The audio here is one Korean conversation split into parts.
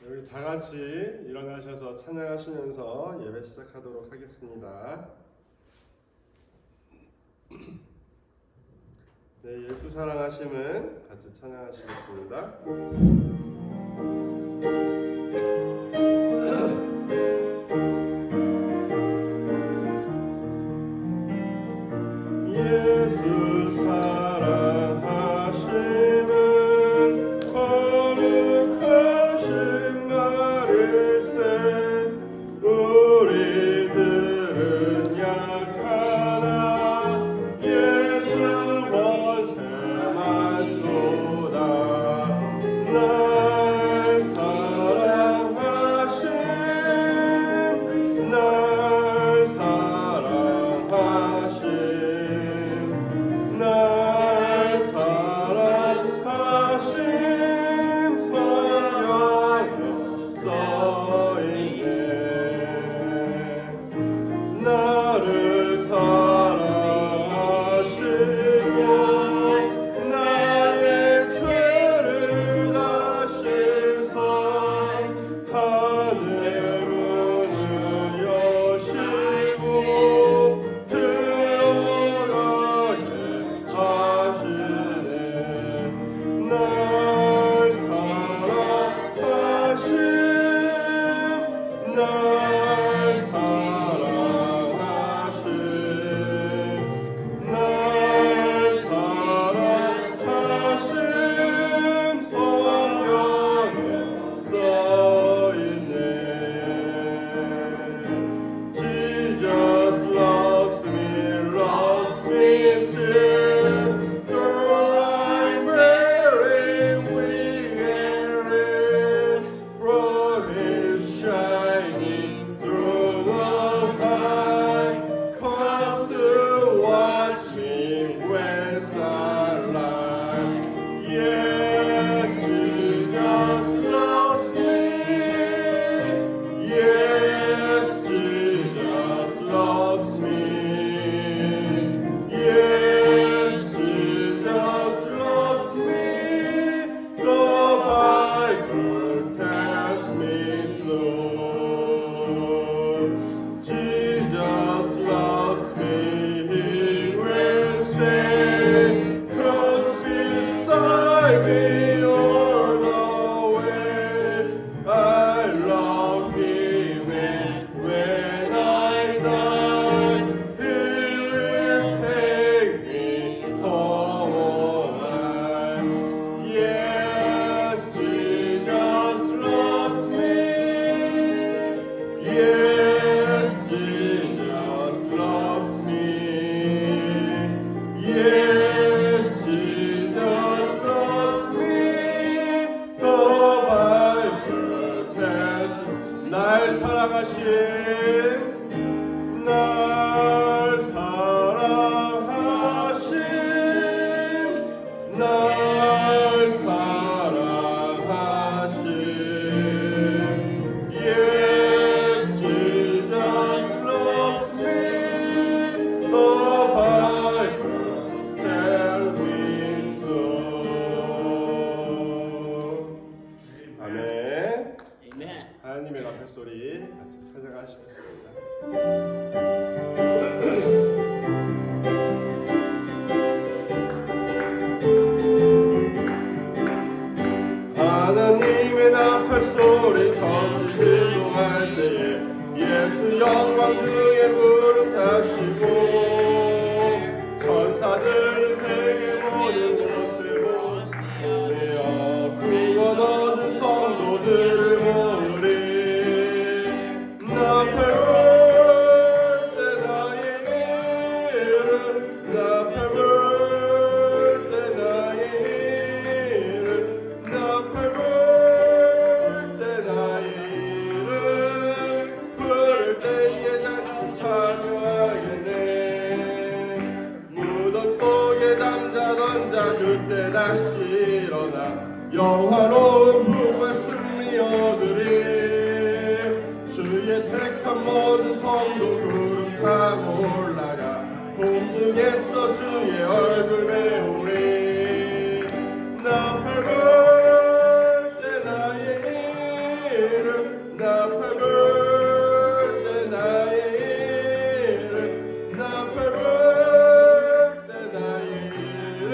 우리 다 같이 일어나셔서 찬양하시면서 예배 시작하도록 하겠습니다. 네, 예수 사랑하심은 같이 찬양하시겠습니다. 예수 사랑하심은 거룩하신 말일세. 우리들은 약하나 예수 권세만 도다. 날 사랑하심, 날 사랑하심, 날 사랑하심. 성경에 써있네. 나를 사랑하시고 나의 죄를 다시서 하늘 문을 여시고 들어가게 하시네. 날 사랑하심, 날 사랑하심, 날 사랑하심. 성경에 써있네. Jesus loves me still, though I'm very weak and red. From His shining throne on high comes to wash me whence I lie. Yes, Jesus loves me. Yes, Jesus loves me. Yes, Jesus loves me. The Bible tells me so. Jesus loves me, He will say, 'cause beside me all the way. I love Him, and when I die, He will take me home. Yes, Jesus loves me. Yes, Jesus loves me. Yes, Jesus loves me. The Bible tells me. 날 사랑하심, 날 사랑하심, 날 사랑하심. Yes, Jesus loves me. The Bible tells me so. 아멘. Amen. 하나님의 나팔 소리 같이 찬양하시겠습니다. 하나님의 나팔 소리 천지 진동할 때에 예수 영광 중에 구름 타시고 천사들은 세계 모든 곳을 보내어 구원 얻은 성도들을 모으리. 나팔 불 때 나의 이름, 나팔 불 때 나의 이름, 나팔 불 때 나의 이름 부를 때에 잔치 참여하겠네. 무덤 속에 잠자던 자 그때 다시 일어나 영화로운 부활 승리 얻으리. 주의 택한 모든 성도 구름 타고 올라가 공중에서 주의 얼굴 배우리. 나팔 불 때 나의 나팔불 때 나의 이름 나팔불 때 나의 이름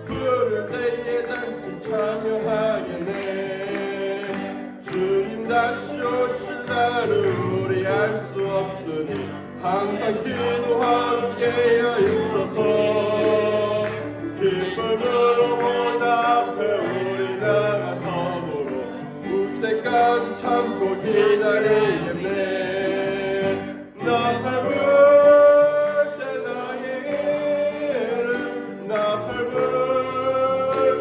부를 때에 잔치 참여하겠네 주님 다시 오실 날을 우리 알 수 없으니 항상 기도하고 깨어 있어서 기쁨으로 보좌 앞에 우리 나가서도록 울 때까지 참고 기다리겠네 나팔불 때 나의 이름 나팔불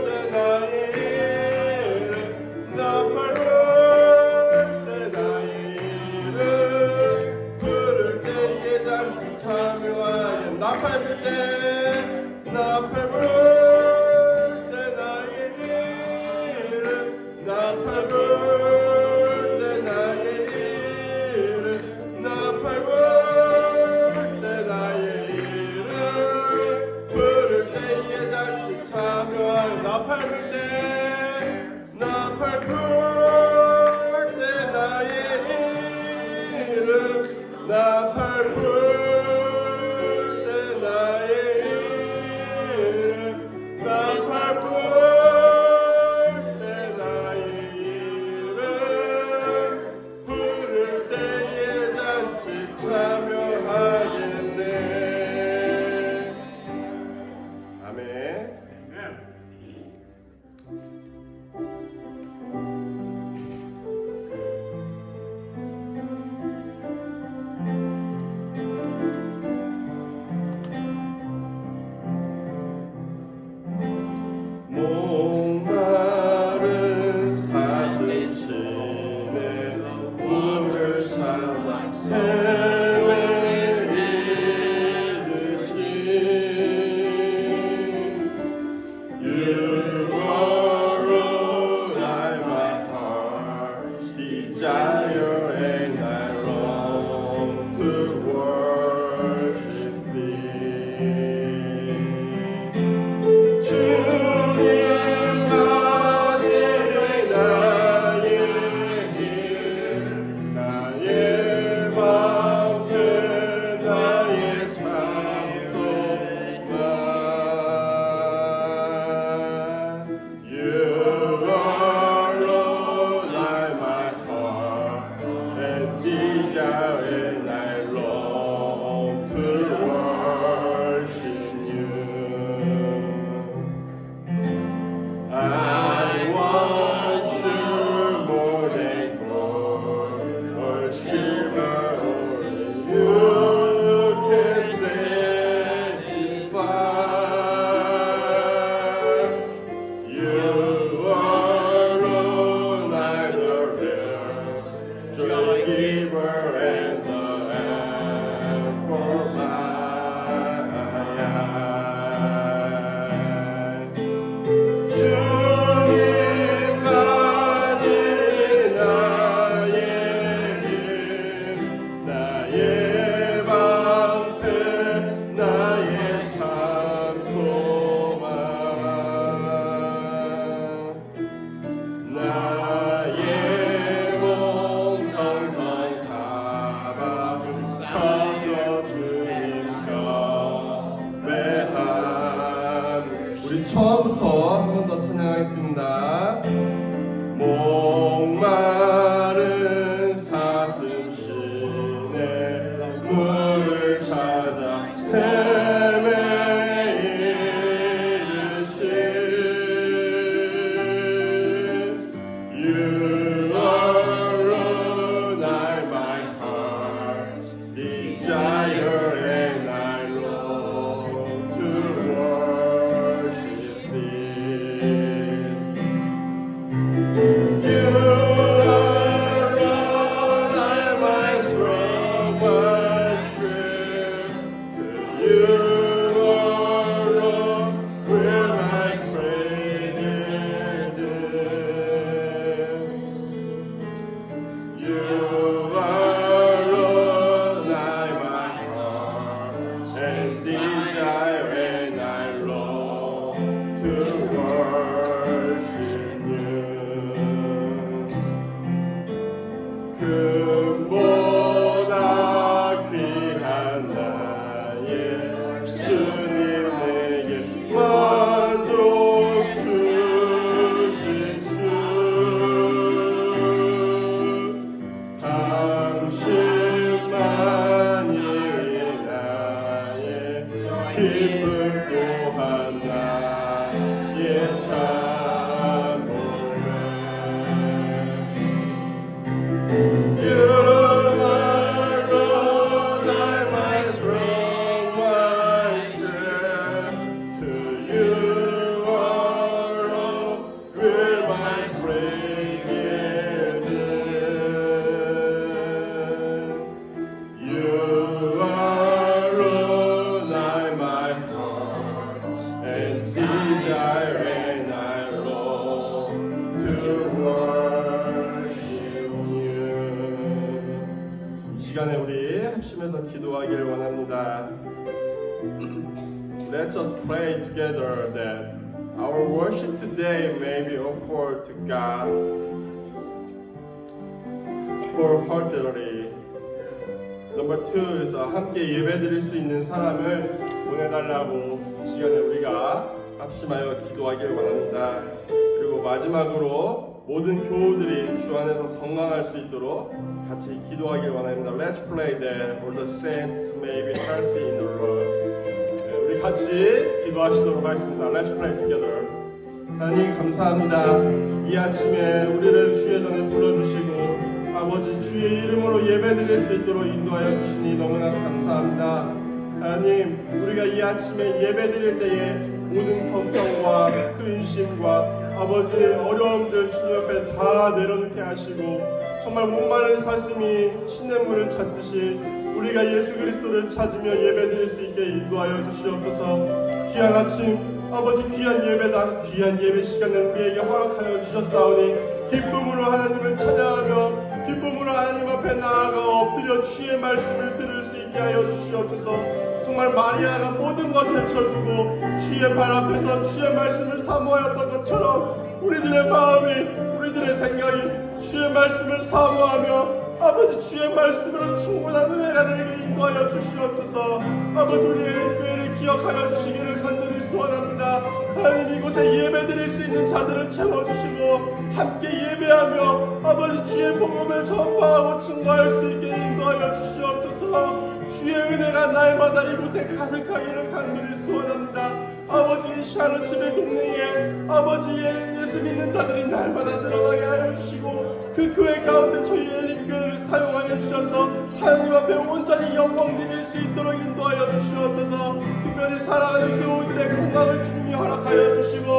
때 나의 이름 나팔불 때 나의 이름 부를 때에 잔치 참여하여 나팔불 때 나팔불 때 나의 이름 나팔불 때 나의 이름 나팔불 때 나의 이름 부를 때에 잔치 참여하여 나팔불 때 나팔불 때 나의 이름 나팔불 때 나의 이름 나팔불 때 나의 이름 부를 때에 잔치 참여하겠네 아멘 목마른 사슴신의 물을 찾아 헤매이듯이 You are all my heart's desire and I long to worship Thee 주님만이 나의 길 나의 방패 나의 참소만 You are Lord my heart and desire and I long to worship You I want you more than gold or silver only you can satisfy You are Lord the real joy giver and the end for my eye 주님만이 나의 힘 나의 방패 나의 참소만 나의 몸 정성 다바 서서 주님 경배함 우리 처음부터 한 번 더 찬양하겠습니다. 목마른 사슴신의 물을 찾아 헤매이듯이 You are Lord my heart's desire and I long to worship Thee You are Lord my strong my strength to You are Lord where my strength is 금보다 귀한 나의 주님 내게 만족 주신 주 당신만이 나의 기쁨 또한 나의 참음을 You alone are my strength, my strength. To you alone will my strength given. You alone are my heart and desire, and I long to worship you. 이 시간에 우리 합심해서 기도하길 원합니다. Let us pray together that our worship today may be offered to God wholeheartedly. Number two is 함께 예배드릴 수 있는 사람을 보내달라고 이 시간에 우리가 합심하여 기도하길 원합니다. 그리고 마지막으로 모든 교우들이 주 안에서 건강할 수 있도록 같이 기도하길 원합니다. Let's pray that all the saints may be healthy in the Lord. 우리 같이 기도하시도록 하겠습니다. Let's pray together. 하나님 감사합니다. 이 아침에 우리를 주의 전에 불러주시고 아버지 주의 이름으로 예배드릴 수 있도록 인도하여 주시니 너무나 감사합니다. 하나님 우리가 이 아침에 예배드릴 때에 모든 걱정과 근심과 아버지 어려움들 주님 앞에 다 내려놓게 하시고 정말 목마른 사슴이 시냇물을 찾듯이 우리가 예수 그리스도를 찾으며 예배드릴 수 있게 인도하여 주시옵소서. 귀한 아침 아버지 귀한 예배당 귀한 예배 시간을 우리에게 허락하여 주셨사오니 기쁨으로 하나님을 찬양하며 기쁨으로 하나님 앞에 나아가 엎드려 주의 말씀을 들을 수 있게 하여 주시옵소서. 정말 마리아가 모든 것 제쳐두고 주의 발 앞에서 주의 말씀을 사모하였던 것처럼 우리들의 마음이 우리들의 생각이 주의 말씀을 사모하며 아버지 주의 말씀으로 충분한 은혜가 되게 인도하여 주시옵소서. 아버지 우리의 교회를 기억하여 주시기를 간절히 소원합니다. 하나님 이곳에 예배드릴 수 있는 자들을 채워주시고 함께 예배하며 아버지 주의 복음을 전파하고 증거할 수 있게 인도하여 주시옵소서. 주의 은혜가 날마다 이곳에 가득하기를 간절히 소원합니다. 아버지 샬롯집의 동네에 아버지 예수 믿는 자들이 날마다 늘어나게 하여 주시고 그 교회 가운데 저희 엘림교회를 사용하여 주셔서 하나님 앞에 온전히 영광 드릴 수 있도록 인도하여 주시옵소서. 특별히 사랑하는 교우들의 건강을 주님이 허락하여 주시고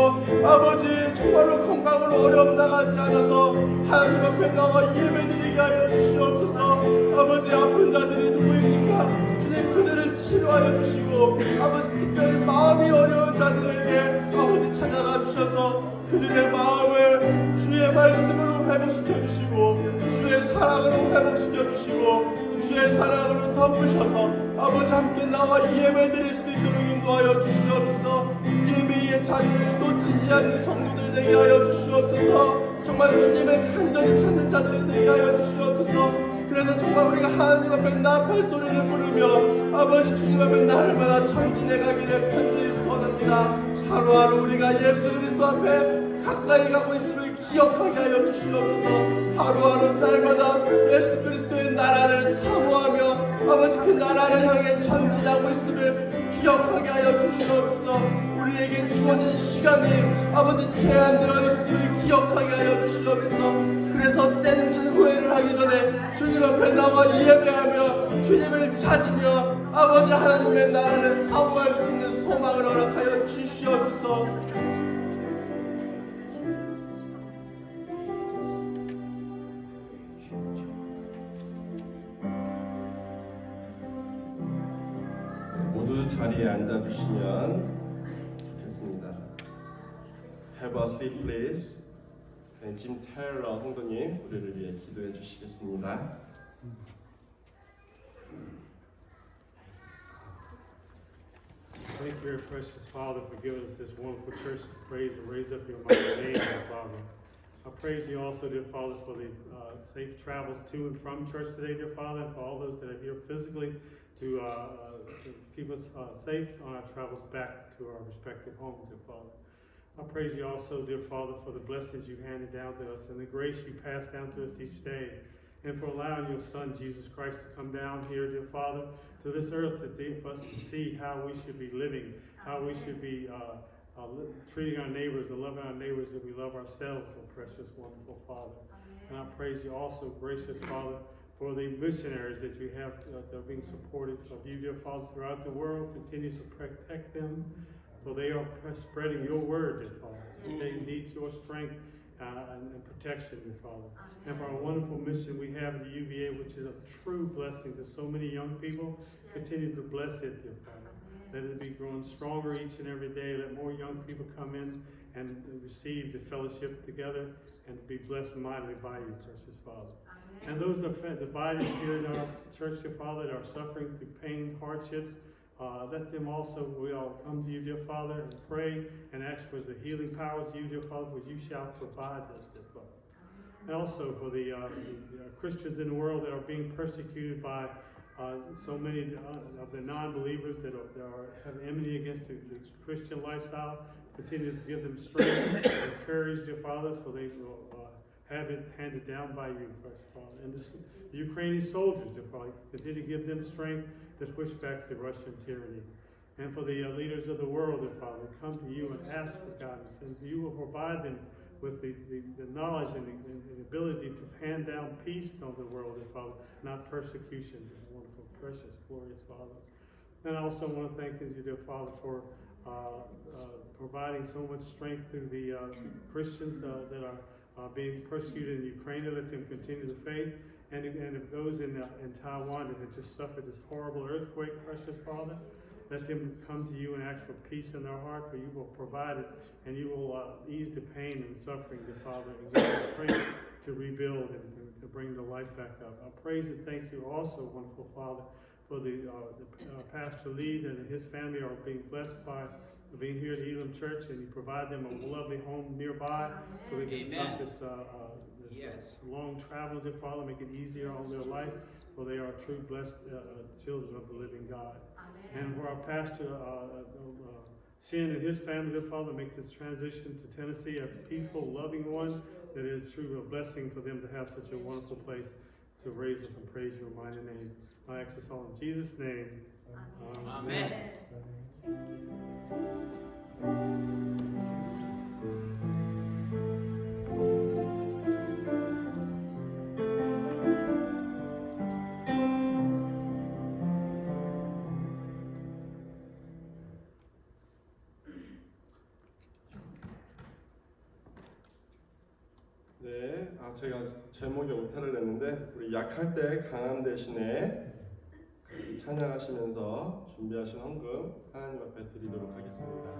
아버지 정말로 건강으로 어려움 나가지 않아서 하나님 앞에 나와 예배드리게 하여 주시옵소서. 아버지 아픈 자들이 누구입니까? 주님 그들을 치료하여 주시고 아버지 특별히 마음이 어려운 자들에게 아버지 찾아가 주셔서 그들의 마음을 주의 말씀으로 회복시켜 주시고 주의 사랑으로 회복시켜 주시고 주의 사랑으로 덮으셔서 아버지 함께 나와 예배 드릴 수 있도록 인도하여 주시옵소서. 예배의 자리를 놓치지 않는 성도들 되게 하여 주시옵소서. 정말 주님의 간절히 찾는 자들이 되게 하여 주시옵소서. 그래서 정말 우리가 하나님 앞에 나팔 소리를 부르며 아버지 주님 앞에 날마다 전진해 가기를 간절히 소원합니다. 하루하루 우리가 예수 그리스도 앞에 가까이 가고 있음을 기억하게 하여 주시옵소서. 하루하루 날마다 예수 그리스도의 나라를 사모하며 아버지 그 나라를 향해 전진하고 있음을 기억하게 하여 주시옵소서. 우리에게 주어진 시간이 아버지 제한되어 있음을 기억하게 하여 주시옵소서. 그래서 때늦은 후회를 하기 전에 주님 앞에 나와 예배하며 주님을 찾으며 아버지 하나님의 나라를 사모할 수 있는 소망을 허락하여 주시옵소서. 모두 자리에 앉아주시면 좋겠습니다. Have a seat please. 짐 테일러 성도님 우리를 위해 기도해 주시겠습니다. Thank you, precious Father, for giving us this wonderful church to praise and raise up your mighty name, Father. I praise you also, dear Father, for the safe travels to and from church today, dear Father, and for all those that are here physically to keep us safe on our travels back to our respective homes, dear Father. I praise you also, dear Father, for the blessings you handed down to us and the grace you pass down to us each day, and for allowing your Son, Jesus Christ, to come down here, dear Father, to this earth for us to see how we should be living, how we should be treating our neighbors and loving our neighbors as we love ourselves, oh precious, wonderful Father. And I praise you also, gracious Father, for the missionaries that you have that are being supportive of you, dear Father, throughout the world. Continue to protect them, for they are spreading your word, dear Father. They need your strength and protection, dear Father. And for our wonderful mission we have at the UVA, which is a true blessing to so many young people, continue to bless it, dear Father. Let it be growing stronger each and every day. Let more young people come in and receive the fellowship together and be blessed mightily by you, precious Father. And those are the bodies here in our church, dear Father, that are suffering through pain, hardships, let them also, we all come to you, dear Father, and pray and ask for the healing powers of you, dear Father, for you shall provide this, dear Father. And also for the Christians in the world that are being persecuted by so many of the non-believers that have enmity against the Christian lifestyle, continue to give them strength and courage, dear Father, so they will have it handed down by you, precious Father. And the Ukrainian soldiers, dear Father, continue to give them strength to push back the Russian tyranny. And for the leaders of the world, dear Father, come to you and ask for guidance, and you will provide them with the knowledge and the ability to hand down peace on the world, dear Father, not persecution, dear wonderful, precious, glorious Father. And I also want to thank you, dear Father, for providing so much strength to the Christians that are being persecuted in Ukraine. Let them continue the faith. And if those in Taiwan that have just suffered this horrible earthquake, precious Father, let them come to you and ask for peace in their heart, for you will provide it, and you will ease the pain and suffering, dear Father, and give them strength to rebuild and to bring the life back up. I praise and thank you also, wonderful Father, for the Pastor Lee and his family are being blessed by being here at Elam Church, and you provide them a lovely home nearby so they can stop this long travel, dear Father, make it easier on their life, for they are true blessed children of the living God. And for our pastor, Shin and his family, dear Father, make this transition to Tennessee a peaceful, loving one that is truly a blessing for them to have such a wonderful place to raise up and praise your mighty name. I ask this all in Jesus' name. Amen. 네, 제가 제목에 오타를 냈는데 우리 약할 때 강함 대신에 같이 찬양하시면서 준비하신 헌금 하나님 앞에 드리도록 하겠습니다.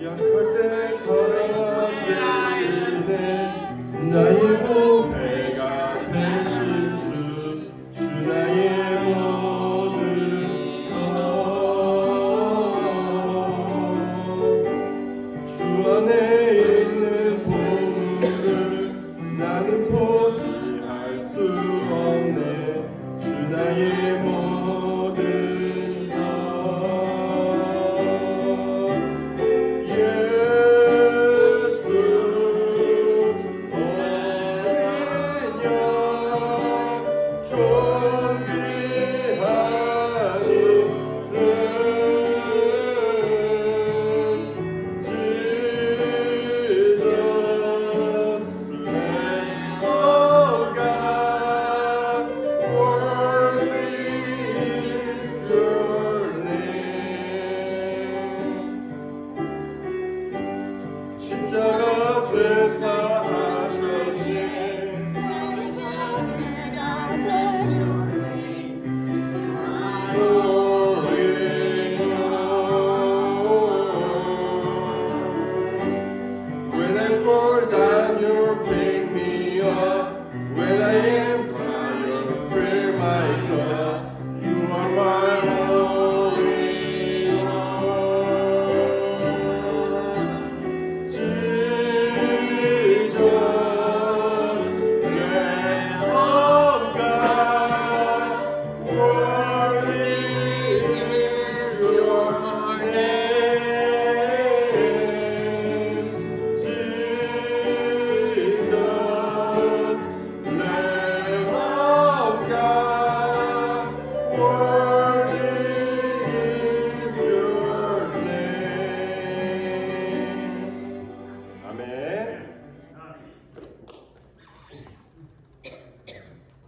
약할 때 강함 대신에 나의 보배가 되신 주 나의 모든 것 주 안에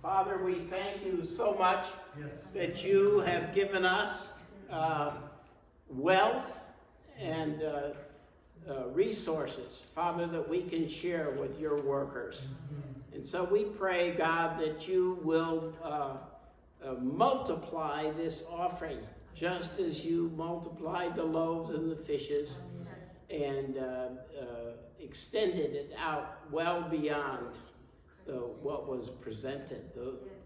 Father, we thank you so much Yes. that you have given us wealth and resources, Father, that we can share with your workers. And so we pray, God, that you will multiply this offering, just as you multiplied the loaves and the fishes and extended it out well beyond what was presented.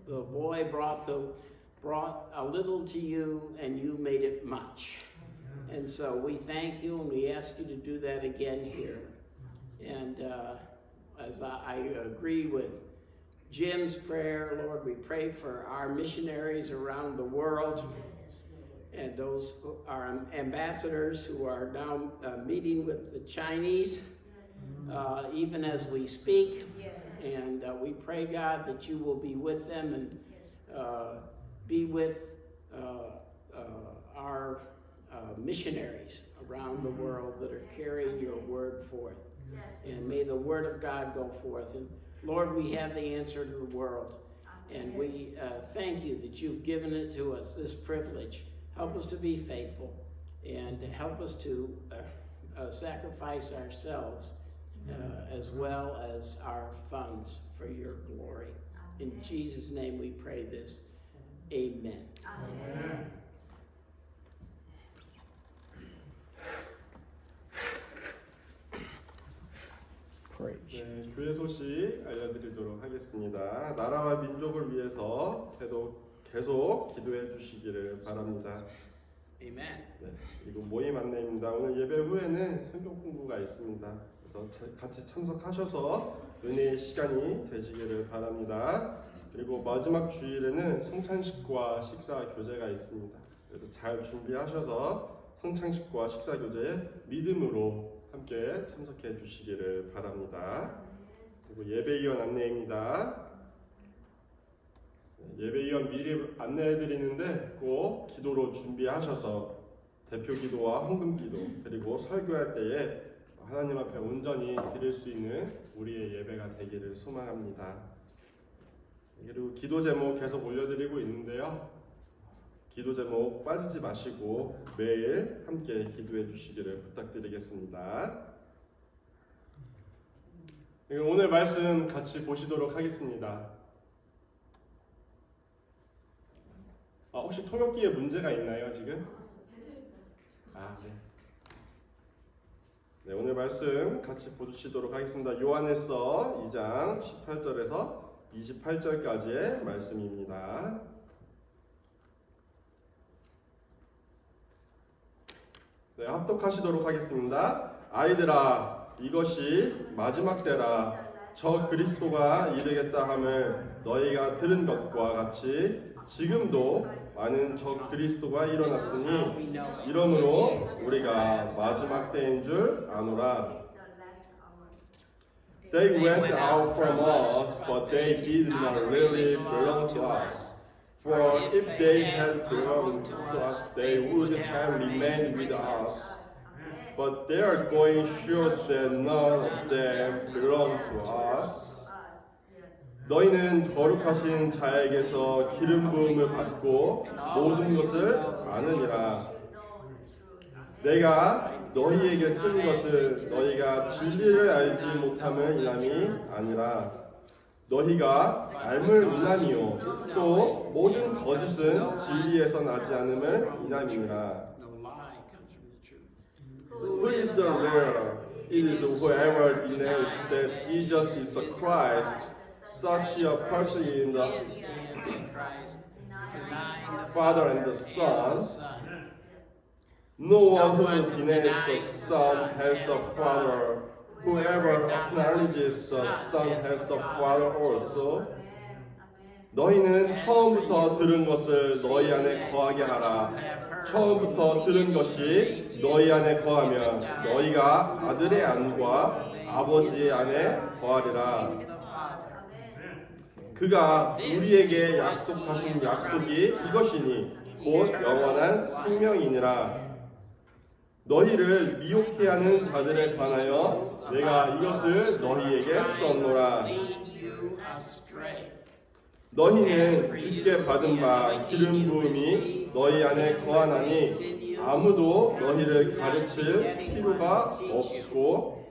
The boy brought a little to you, and you made it much. And so we thank you, and we ask you to do that again here. And as I agree with Jim's prayer, Lord, we pray for our missionaries around the world and those who are ambassadors who are now meeting with the Chinese, even as we speak. And we pray, God, that you will be with them and be with our missionaries around the world that are carrying your word forth. And may the word of God go forth. And Lord, we have the answer to the world. And we thank you that you've given it to us, this privilege. Help us to be faithful and help us to sacrifice ourselves as well as our funds for your glory. In Jesus' name we pray this. Amen. Amen. 네, 교회 소식 알려드리도록 하겠습니다. 나라와 민족을 위해서 계속 기도해 주시기를 바랍니다. Amen. 네, 그리고 모임 안내입니다. 오늘 예배 후에는 성경 공부가 있습니다. 그래서 같이 참석하셔서 은혜의 시간이 되시기를 바랍니다. 그리고 마지막 주일에는 성찬식과 식사 교제가 있습니다. 그래서 잘 준비하셔서 성찬식과 식사 교제에 믿음으로 함께 참석해 주시기를 바랍니다. 그리고 예배위원 안내입니다. 예배위원 미리 안내해 드리는데 꼭 기도로 준비하셔서 대표 기도와 헌금 기도 그리고 설교할 때에 하나님 앞에 온전히 드릴 수 있는 우리의 예배가 되기를 소망합니다. 그리고 기도 제목 계속 올려드리고 있는데요. 기도 제목 빠지지 마시고 매일 함께 기도해 주시기를 부탁드리겠습니다. 오늘 말씀 같이 보시도록 하겠습니다. 혹시 통역기에 문제가 있나요 지금? 네. 네, 오늘 말씀 같이 보시도록 하겠습니다. 요한일서 2장 18절에서 28절까지의 말씀입니다. 네, 합독하시도록 하겠습니다. 아이들아, 이것이 마지막 때라. 저 그리스도가 이르겠다 함을 너희가 들은 것과 같이 지금도 많은 저 그리스도가 일어났으니 이러므로 우리가 마지막 때인 줄 아노라. They went out from us, but they did not really belong to us. For if they had belonged to us, they would have remained with us. But they are going sure that none of them belong to us. 너희는 거룩하신 자에게서 기름 부음을 받고 모든 것을 아느니라. 내가 너희에게 쓴 것은 너희가 진리를 알지 못함을 인함이 아니라 너희가 알물 인함이요 또 모든 거짓은 진리에서 나지 않음을 인함이니라. Who is the liar? It is whoever denies that Jesus is the Christ. Such a person in the Father and the Son. No one who denies the Son has the Father. Whoever acknowledges the Son has the Father also. 너희는 처음부터 들은 것을 너희 안에 거하게 하라. 처음부터 들은 것이 너희 안에 거하면 너희가 아들의 안과 아버지의 안에 거하리라. 그가 우리에게 약속하신 약속이 이것이니 곧 영원한 생명이니라. 너희를 미혹해 하는 자들에 관하여 내가 이것을 너희에게 썼노라. 너희는 주께 받은 바 기름 부음이 너희 안에 거하나니 아무도 너희를 가르칠 필요가 없고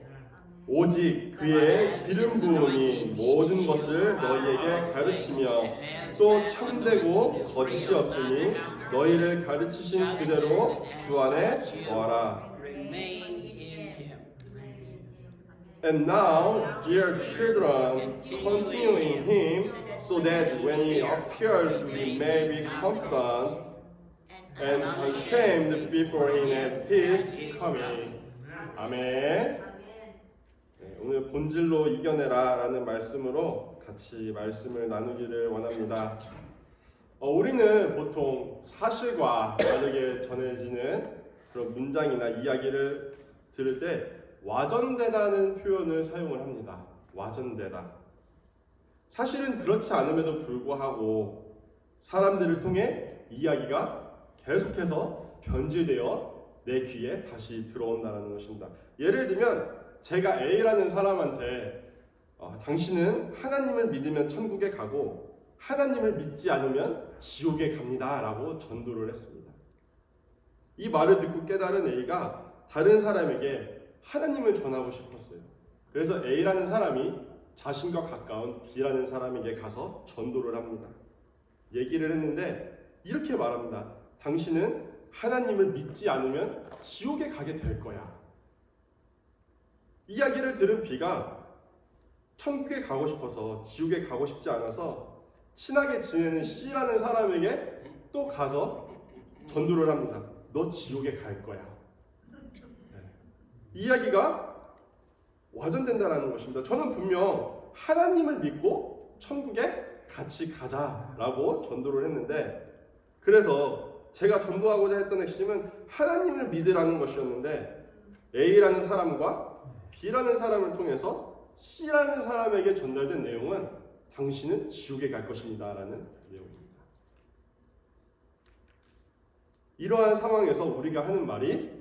오직 그의 기름 부음이 모든 것을 너희에게 가르치며 또 참되고 거짓이 없으니 너희를 가르치신 그대로 주 안에 거하라. And now, dear children, continue in him, so that when he appears we may be confident and unashamed before him at his coming. 아멘. 네, 오늘 본질로 이겨내라라는 말씀으로 같이 말씀을 나누기를 원합니다. 우리는 보통 사실과 다르게 전해지는 그런 문장이나 이야기를 들을 때 와전되다는 표현을 사용을 합니다. 와전되다. 사실은 그렇지 않음에도 불구하고 사람들을 통해 이야기가 계속해서 변질되어 내 귀에 다시 들어온다는 것입니다. 예를 들면 제가 A라는 사람한테 당신은 하나님을 믿으면 천국에 가고 하나님을 믿지 않으면 지옥에 갑니다 라고 전도를 했습니다. 이 말을 듣고 깨달은 A가 다른 사람에게 하나님을 전하고 싶었어요. 그래서 A라는 사람이 자신과 가까운 B라는 사람에게 가서 전도를 합니다. 얘기를 했는데 이렇게 말합니다. 당신은 하나님을 믿지 않으면 지옥에 가게 될 거야. 이야기를 들은 B가 천국에 가고 싶어서 지옥에 가고 싶지 않아서 친하게 지내는 C라는 사람에게 또 가서 전도를 합니다. 너 지옥에 갈 거야. 이야기가 와전된다라는 것입니다. 저는 분명 하나님을 믿고 천국에 같이 가자라고 전도를 했는데, 그래서 제가 전도하고자 했던 핵심은 하나님을 믿으라는 것이었는데 A라는 사람과 B라는 사람을 통해서 C라는 사람에게 전달된 내용은 당신은 지옥에 갈 것입니다 라는 내용입니다. 이러한 상황에서 우리가 하는 말이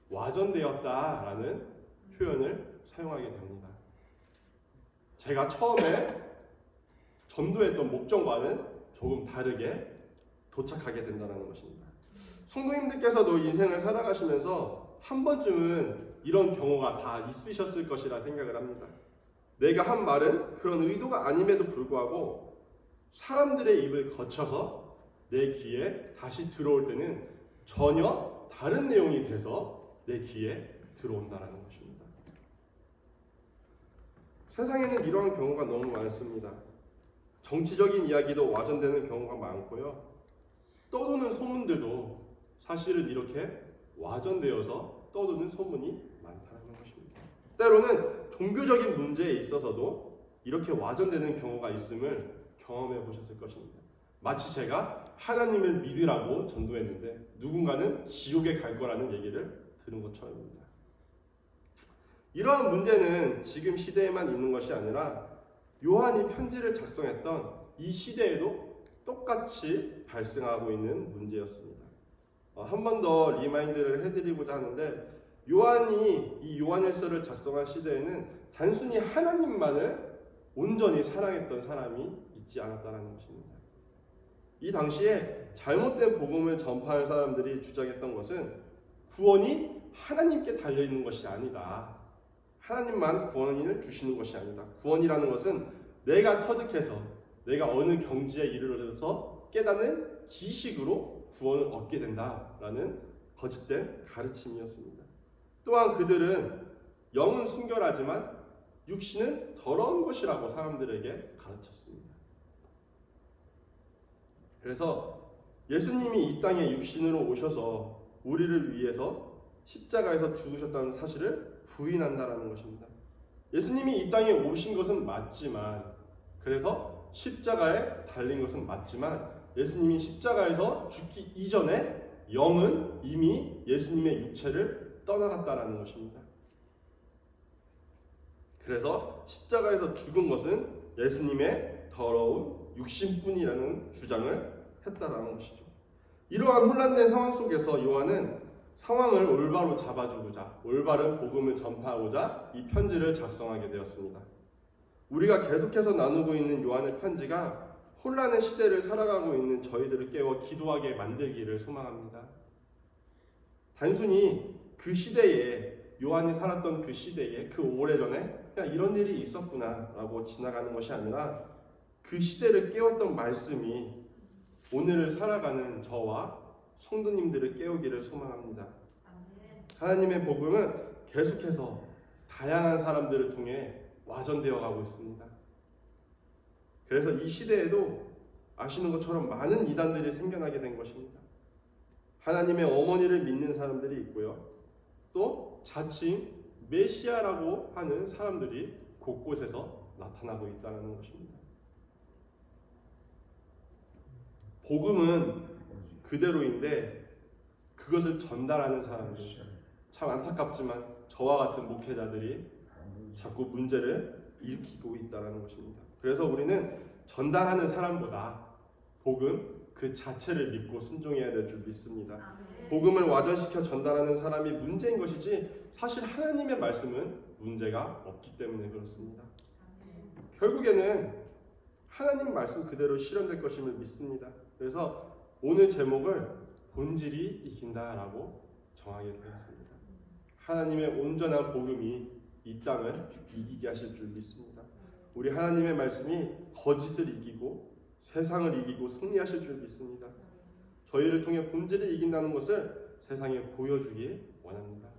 와전되었다라는 표현을 사용하게 됩니다. 제가 처음에 전도했던 목적과는 조금 다르게 도착하게 된다는 것입니다. 성도님들께서도 인생을 살아가시면서 한 번쯤은 이런 경우가 다 있으셨을 것이라 생각을 합니다. 내가 한 말은 그런 의도가 아님에도 불구하고 사람들의 입을 거쳐서 내 귀에 다시 들어올 때는 전혀 다른 내용이 돼서 내 귀에 들어온다는 것입니다. 세상에는 이러한 경우가 너무 많습니다. 정치적인 이야기도 와전되는 경우가 많고요. 떠도는 소문들도 사실은 이렇게 와전되어서 떠도는 소문이 많다는 것입니다. 때로는 종교적인 문제에 있어서도 이렇게 와전되는 경우가 있음을 경험해 보셨을 것입니다. 마치 제가 하나님을 믿으라고 전도했는데 누군가는 지옥에 갈 거라는 얘기를 들은 것처럼입니다. 이러한 문제는 지금 시대에만 있는 것이 아니라 요한이 편지를 작성했던 이 시대에도 똑같이 발생하고 있는 문제였습니다. 한 번 더 리마인드를 해드리고자 하는데, 요한이 이 요한일서를 작성한 시대에는 단순히 하나님만을 온전히 사랑했던 사람이 있지 않았다는 것입니다. 이 당시에 잘못된 복음을 전파할 사람들이 주장했던 것은 구원이 하나님께 달려있는 것이 아니다. 하나님만 구원을 주시는 것이 아니다. 구원이라는 것은 내가 터득해서 내가 어느 경지에 이르러서 깨닫는 지식으로 구원을 얻게 된다라는 거짓된 가르침이었습니다. 또한 그들은 영은 순결하지만 육신은 더러운 것이라고 사람들에게 가르쳤습니다. 그래서 예수님이 이 땅에 육신으로 오셔서 우리를 위해서 십자가에서 죽으셨다는 사실을 부인한다라는 것입니다. 예수님이 이 땅에 오신 것은 맞지만, 그래서 십자가에 달린 것은 맞지만, 예수님이 십자가에서 죽기 이전에 영은 이미 예수님의 육체를 떠나갔다라는 것입니다. 그래서 십자가에서 죽은 것은 예수님의 더러운 육신뿐이라는 주장을 했다라는 것이죠. 이러한 혼란된 상황 속에서 요한은 상황을 올바로 잡아주고자, 올바른 복음을 전파하고자 이 편지를 작성하게 되었습니다. 우리가 계속해서 나누고 있는 요한의 편지가 혼란의 시대를 살아가고 있는 저희들을 깨워 기도하게 만들기를 소망합니다. 단순히 그 시대에, 요한이 살았던 그 시대에, 그 오래전에 그냥 이런 일이 있었구나 라고 지나가는 것이 아니라 그 시대를 깨웠던 말씀이 오늘을 살아가는 저와 성도님들을 깨우기를 소망합니다. 하나님의 복음은 계속해서 다양한 사람들을 통해 와전되어 가고 있습니다. 그래서 이 시대에도 아시는 것처럼 많은 이단들이 생겨나게 된 것입니다. 하나님의 어머니를 믿는 사람들이 있고요. 또 자칭 메시아라고 하는 사람들이 곳곳에서 나타나고 있다는 것입니다. 복음은 그대로인데 그것을 전달하는 사람들, 참 안타깝지만 저와 같은 목회자들이 자꾸 문제를 일으키고 있다는 것입니다. 그래서 우리는 전달하는 사람보다 복음 그 자체를 믿고 순종해야 될 줄 믿습니다. 복음을 와전시켜 전달하는 사람이 문제인 것이지 사실 하나님의 말씀은 문제가 없기 때문에 그렇습니다. 결국에는 하나님 말씀 그대로 실현될 것임을 믿습니다. 그래서 오늘 제목을 본질이 이긴다라고 정하게 되었습니다. 하나님의 온전한 복음이 이 땅을 이기게 하실 줄 믿습니다. 우리 하나님의 말씀이 거짓을 이기고 세상을 이기고 승리하실 줄 믿습니다. 저희를 통해 본질을 이긴다는 것을 세상에 보여주기 원합니다.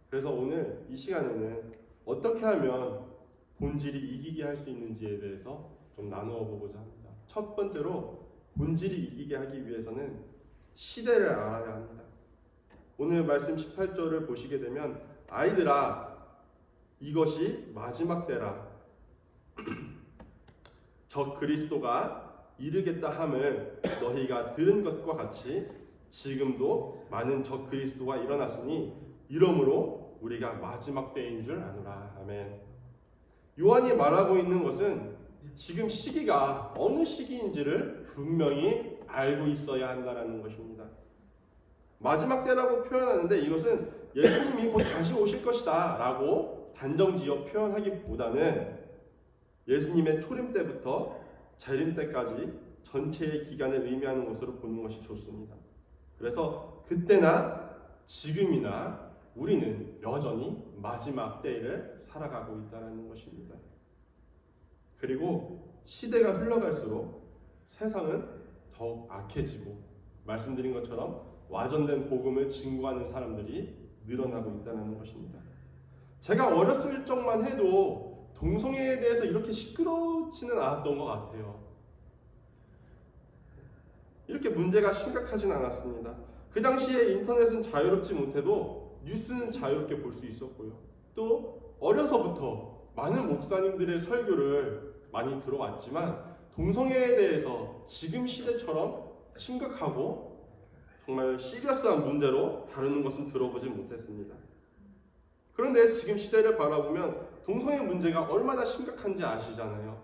그래서 오늘 이 시간에는 어떻게 하면 본질이 이기게 할 수 있는지에 대해서 좀 나누어 보고자 합니다. 첫 번째로 본질이 이기게 하기 위해서는 시대를 알아야 합니다. 오늘 말씀 18절을 보시게 되면 아이들아 이것이 마지막 때라 저 그리스도가 이르겠다 함을 너희가 들은 것과 같이 지금도 많은 저 그리스도가 일어났으니 이러므로 우리가 마지막 때인 줄 아노라. 아멘. 요한이 말하고 있는 것은 지금 시기가 어느 시기인지를 분명히 알고 있어야 한다는 것입니다. 마지막 때라고 표현하는데 이것은 예수님이 곧 다시 오실 것이다 라고 단정지어 표현하기보다는 예수님의 초림 때부터 재림 때까지 전체의 기간을 의미하는 것으로 보는 것이 좋습니다. 그래서 그때나 지금이나 우리는 여전히 마지막 때를 살아가고 있다는 것입니다. 그리고 시대가 흘러갈수록 세상은 더욱 악해지고 말씀드린 것처럼 와전된 복음을 증거하는 사람들이 늘어나고 있다는 것입니다. 제가 어렸을 적만 해도 동성애에 대해서 이렇게 시끄럽지는 않았던 것 같아요. 이렇게 문제가 심각하진 않았습니다. 그 당시에 인터넷은 자유롭지 못해도 뉴스는 자유롭게 볼 수 있었고요. 또 어려서부터 많은 목사님들의 설교를 많이 들어왔지만 동성애에 대해서 지금 시대처럼 심각하고 정말 시리어스한 문제로 다루는 것은 들어보지 못했습니다. 그런데 지금 시대를 바라보면 동성애 문제가 얼마나 심각한지 아시잖아요.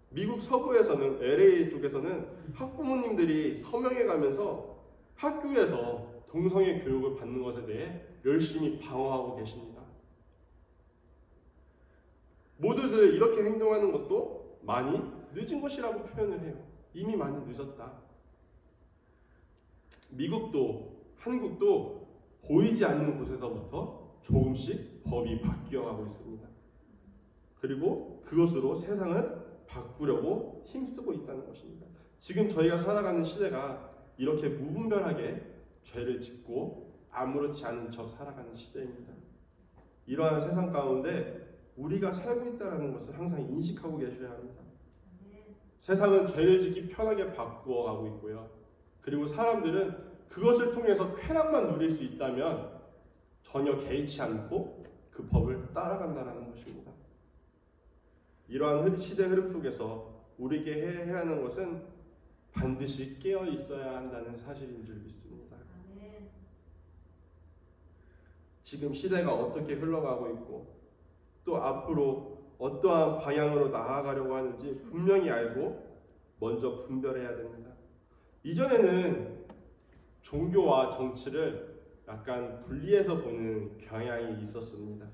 미국 서부에서는 LA 쪽에서는 학부모님들이 서명해 가면서 학교에서 동성애 교육을 받는 것에 대해 열심히 방어하고 계십니다. 모두들 이렇게 행동하는 것도 많이 늦은 것이라고 표현을 해요. 이미 많이 늦었다. 미국도 한국도 보이지 않는 곳에서부터 조금씩 법이 바뀌어가고 있습니다. 그리고 그것으로 세상을 바꾸려고 힘쓰고 있다는 것입니다. 지금 저희가 살아가는 시대가 이렇게 무분별하게 죄를 짓고 아무렇지 않은 척 살아가는 시대입니다. 이러한 세상 가운데 우리가 살고 있다는 것을 항상 인식하고 계셔야 합니다. 세상은 죄를 짓기 편하게 바꾸어가고 있고요. 그리고 사람들은 그것을 통해서 쾌락만 누릴 수 있다면 전혀 개의치 않고 그 법을 따라간다는 것입니다. 이러한 시대 흐름 속에서 우리에게 해야 하는 것은 반드시 깨어 있어야 한다는 사실인 줄 믿습니다. 지금 시대가 어떻게 흘러가고 있고 또 앞으로 어떠한 방향으로 나아가려고 하는지 분명히 알고 먼저 분별해야 됩니다. 이전에는 종교와 정치를 약간 분리해서 보는 경향이 있었습니다.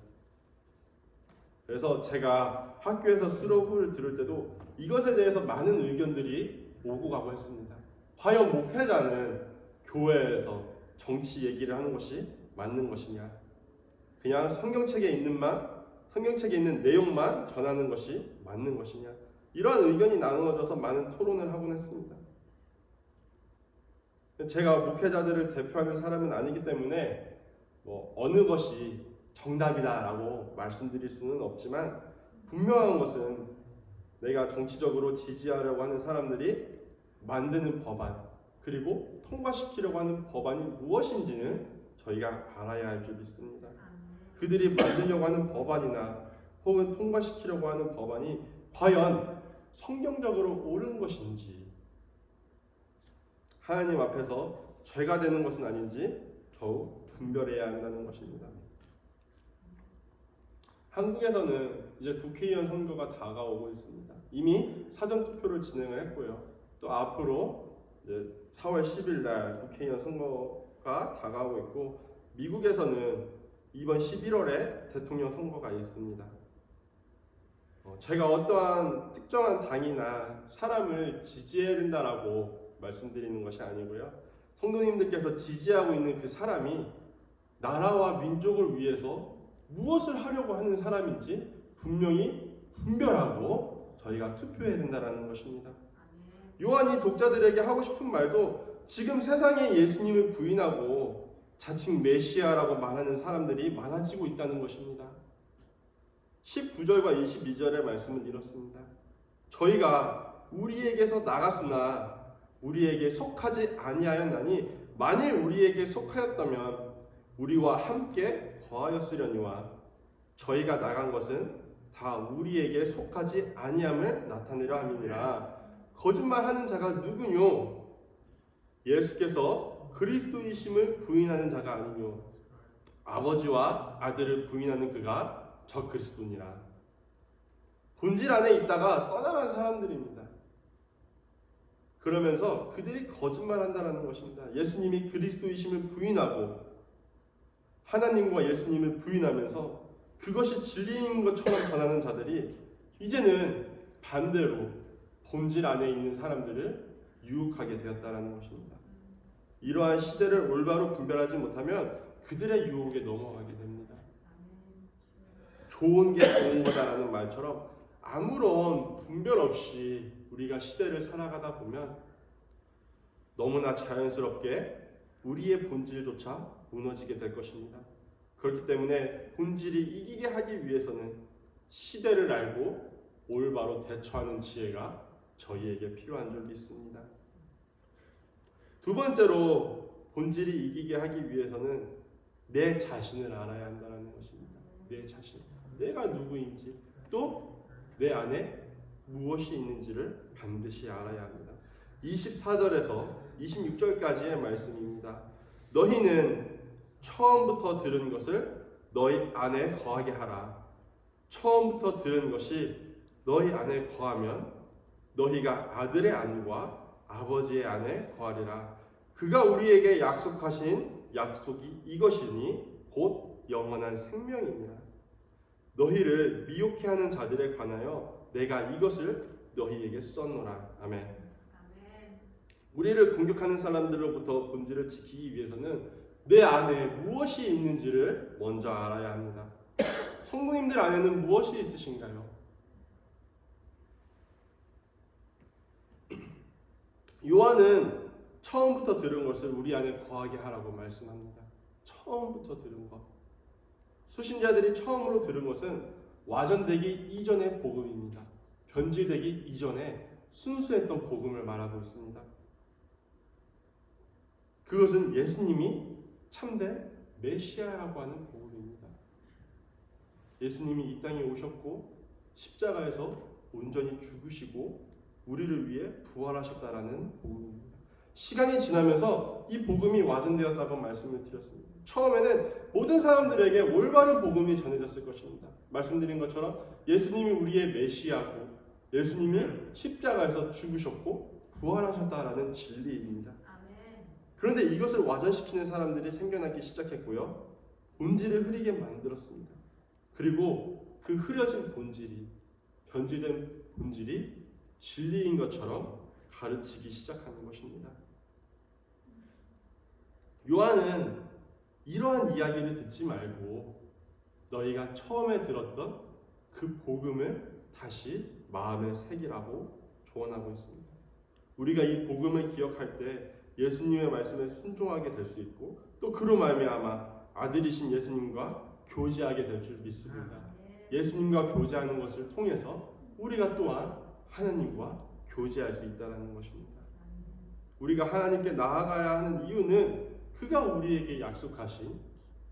그래서 제가 학교에서 스로브를 들을 때도 이것에 대해서 많은 의견들이 오고 가고 했습니다. 과연 목회자는 교회에서 정치 얘기를 하는 것이 맞는 것이냐? 그냥 성경책에 있는 내용만 전하는 것이 맞는 것이냐? 이러한 의견이 나누어져서 많은 토론을 하곤 했습니다. 제가 목회자들을 대표하는 사람은 아니기 때문에 어느 것이 정답이다라고 말씀드릴 수는 없지만 분명한 것은 내가 정치적으로 지지하려고 하는 사람들이 만드는 법안 그리고 통과시키려고 하는 법안이 무엇인지는 저희가 알아야 할 줄 믿습니다. 그들이 만들려고 하는 법안이나 혹은 통과시키려고 하는 법안이 과연 성경적으로 옳은 것인지 하나님 앞에서 죄가 되는 것은 아닌지 더욱 분별해야 한다는 것입니다. 한국에서는 이제 국회의원 선거가 다가오고 있습니다. 이미 사전투표를 진행을 했고요. 또 앞으로 이제 4월 10일 날 국회의원 선거가 다가오고 있고 미국에서는 이번 11월에 대통령 선거가 있습니다. 제가 어떠한 특정한 당이나 사람을 지지해야 된다라고 말씀드리는 것이 아니고요. 성도님들께서 지지하고 있는 그 사람이 나라와 민족을 위해서 무엇을 하려고 하는 사람인지 분명히 분별하고 저희가 투표해야 된다는 것입니다. 요한이 독자들에게 하고 싶은 말도 지금 세상에 예수님을 부인하고 자칭 메시아라고 말하는 사람들이 많아지고 있다는 것입니다. 19절과 22절의 말씀은 이렇습니다. 저희가 우리에게서 나갔으나 우리에게 속하지 아니하였나니 만일 우리에게 속하였다면 우리와 함께 거하였으려니와 저희가 나간 것은 다 우리에게 속하지 아니함을 나타내려 함이니라. 거짓말하는 자가 누구뇨? 예수께서 그리스도이심을 부인하는 자가 아니뇨? 아버지와 아들을 부인하는 그가 저 그리스도니라. 본질 안에 있다가 떠나간 사람들입니다. 그러면서 그들이 거짓말한다라는 것입니다. 예수님이 그리스도이심을 부인하고 하나님과 예수님을 부인하면서 그것이 진리인 것처럼 전하는 자들이 이제는 반대로 본질 안에 있는 사람들을 유혹하게 되었다라는 것입니다. 이러한 시대를 올바로 분별하지 못하면 그들의 유혹에 넘어가게 됩니다. 좋은 게 좋은 거다라는 말처럼 아무런 분별 없이 우리가 시대를 살아가다 보면 너무나 자연스럽게 우리의 본질조차 무너지게 될 것입니다. 그렇기 때문에 본질이 이기게 하기 위해서는 시대를 알고 올바로 대처하는 지혜가 저희에게 필요한 줄 믿습니다. 두 번째로 본질이 이기게 하기 위해서는 내 자신을 알아야 한다는 것입니다. 내 자신, 내가 누구인지 또 내 안에 무엇이 있는지를 반드시 알아야 합니다. 24절에서 26절까지의 말씀입니다. 너희는 처음부터 들은 것을 너희 안에 거하게 하라. 처음부터 들은 것이 너희 안에 거하면 너희가 아들의 안과 아버지의 안에 거하리라. 그가 우리에게 약속하신 약속이 이것이니 곧 영원한 생명이니라. 너희를 미혹해 하는 자들에 관하여 내가 이것을 너희에게 썼노라. 아멘. 우리를 공격하는 사람들로부터 본질을 지키기 위해서는 내 안에 무엇이 있는지를 먼저 알아야 합니다. 성도님들 안에는 무엇이 있으신가요? 요한은 처음부터 들은 것을 우리 안에 거하게 하라고 말씀합니다. 처음부터 들은 것. 수신자들이 처음으로 들은 것은 와전되기 이전의 복음입니다. 변질되기 이전에 순수했던 복음을 말하고 있습니다. 그것은 예수님이 참된 메시아라고 하는 복음입니다. 예수님이 이 땅에 오셨고 십자가에서 온전히 죽으시고 우리를 위해 부활하셨다라는 복음입니다. 시간이 지나면서 이 복음이 와전되었다고 말씀을 드렸습니다. 처음에는 모든 사람들에게 올바른 복음이 전해졌을 것입니다. 말씀드린 것처럼 예수님이 우리의 메시아고 예수님이 십자가에서 죽으셨고 부활하셨다라는 진리입니다. 그런데 이것을 와전시키는 사람들이 생겨나기 시작했고요. 본질을 흐리게 만들었습니다. 그리고 그 흐려진 본질이, 변질된 본질이 진리인 것처럼 가르치기 시작하는 것입니다. 요한은 이러한 이야기를 듣지 말고 너희가 처음에 들었던 그 복음을 다시 마음에 새기라고 조언하고 있습니다. 우리가 이 복음을 기억할 때 예수님의 말씀에 순종하게 될 수 있고 또 그로 말미암아 아들이신 예수님과 교제하게 될 줄 믿습니다. 예수님과 교제하는 것을 통해서 우리가 또한 하나님과 교제할 수 있다는 것입니다. 우리가 하나님께 나아가야 하는 이유는 그가 우리에게 약속하신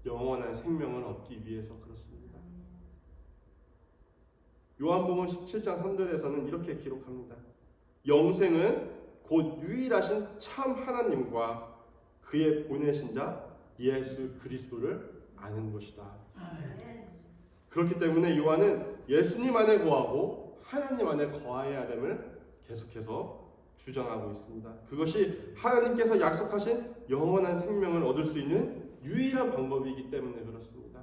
영원한 생명을 얻기 위해서 그렇습니다. 요한복음 17장 3절에서는 이렇게 기록합니다. 영생은 곧 유일하신 참 하나님과 그의 보내신 자 예수 그리스도를 아는 것이다. 그렇기 때문에 요한은 예수님 안에 거하고 하나님 안에 거하여야 됨을 계속해서 주장하고 있습니다. 그것이 하나님께서 약속하신 영원한 생명을 얻을 수 있는 유일한 방법이기 때문에 그렇습니다.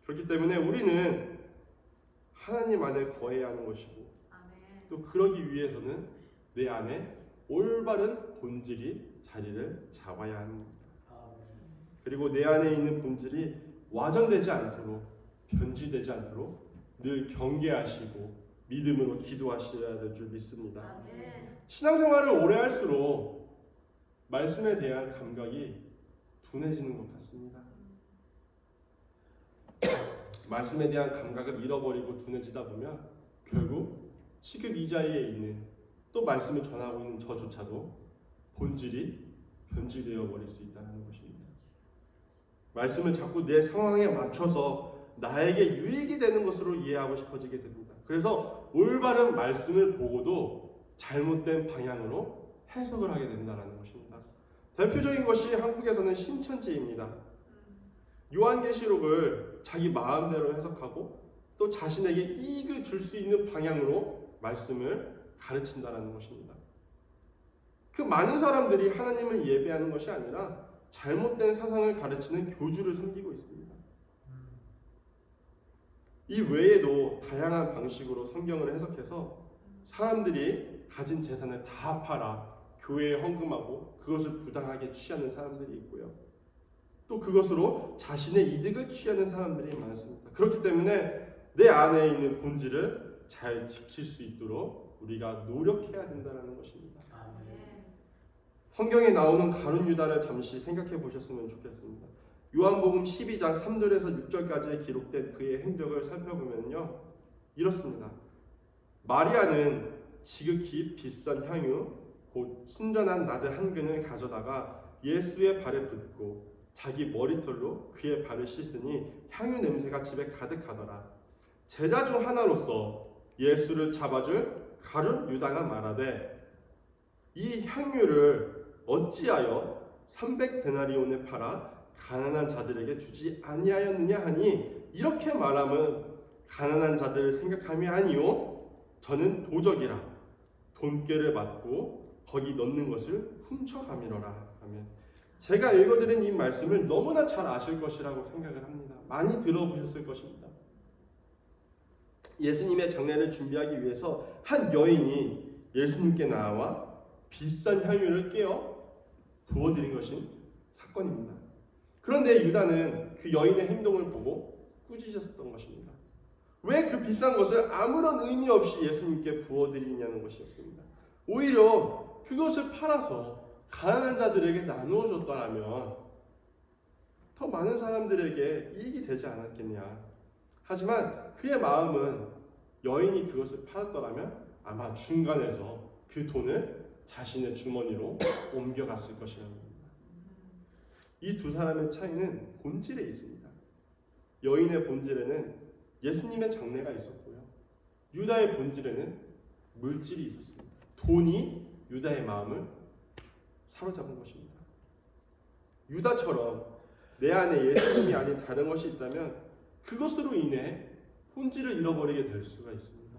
그렇기 때문에 우리는 하나님 안에 거해야 하는 것이고 또 그러기 위해서는 내 안에 올바른 본질이 자리를 잡아야 합니다. 그리고 내 안에 있는 본질이 와전되지 않도록 변질되지 않도록 늘 경계하시고 믿음으로 기도하셔야 될 줄 믿습니다. 신앙생활을 오래 할수록 말씀에 대한 감각이 둔해지는 것 같습니다. 말씀에 대한 감각을 잃어버리고 둔해지다 보면 결국 지금 이 자리에 있는 또 말씀을 전하고 있는 저조차도 본질이 변질되어 버릴 수 있다는 것입니다. 말씀을 자꾸 내 상황에 맞춰서 나에게 유익이 되는 것으로 이해하고 싶어지게 됩니다. 그래서 올바른 말씀을 보고도 잘못된 방향으로 해석을 하게 된다는 것입니다. 대표적인 것이 한국에서는 신천지입니다. 요한계시록을 자기 마음대로 해석하고 또 자신에게 이익을 줄 수 있는 방향으로 말씀을 가르친다는 것입니다. 그 많은 사람들이 하나님을 예배하는 것이 아니라 잘못된 사상을 가르치는 교주를 섬기고 있습니다. 이 외에도 다양한 방식으로 성경을 해석해서 사람들이 가진 재산을 다 팔아 교회에 헌금하고 그것을 부당하게 취하는 사람들이 있고요. 또 그것으로 자신의 이득을 취하는 사람들이 많습니다. 그렇기 때문에 내 안에 있는 본질을 잘 지킬 수 있도록 우리가 노력해야 된다는 것입니다. 성경에 나오는 가룟 유다를 잠시 생각해 보셨으면 좋겠습니다. 요한복음 12장 3절에서 6절까지 기록된 그의 행적을 살펴보면요, 이렇습니다. 마리아는 지극히 비싼 향유 곧 순전한 나드 한 근을 가져다가 예수의 발에 붓고 자기 머리털로 그의 발을 씻으니 향유 냄새가 집에 가득하더라. 제자 중 하나로서 예수를 잡아줄 가룟 유다가 말하되 이 향유를 어찌하여 300데나리온에 팔아 가난한 자들에게 주지 아니하였느냐 하니 이렇게 말하면 가난한 자들을 생각함이 아니요 저는 도적이라 돈꾀를 받고 거기 넣는 것을 훔쳐가미러라 하면 제가 읽어드린 이 말씀을 너무나 잘 아실 것이라고 생각을 합니다. 많이 들어보셨을 것입니다. 예수님의 장례를 준비하기 위해서 한 여인이 예수님께 나와 비싼 향유를 깨어 부어드린 것인 사건입니다. 그런데 유다는 그 여인의 행동을 보고 꾸짖었던 것입니다. 왜 그 비싼 것을 아무런 의미 없이 예수님께 부어드리냐는 것이었습니다. 오히려 그것을 팔아서 가난한 자들에게 나누어 줬더라면 더 많은 사람들에게 이익이 되지 않았겠냐. 하지만 그의 마음은 여인이 그것을 팔았더라면 아마 중간에서 그 돈을 자신의 주머니로 옮겨갔을 것이라는 겁니다. 이 두 사람의 차이는 본질에 있습니다. 여인의 본질에는 예수님의 장래가 있었고요. 유다의 본질에는 물질이 있었습니다. 돈이 유다의 마음을 사로잡은 것입니다. 유다처럼 내 안에 예수님이 아닌 다른 것이 있다면 그것으로 인해 본질을 잃어버리게 될 수가 있습니다.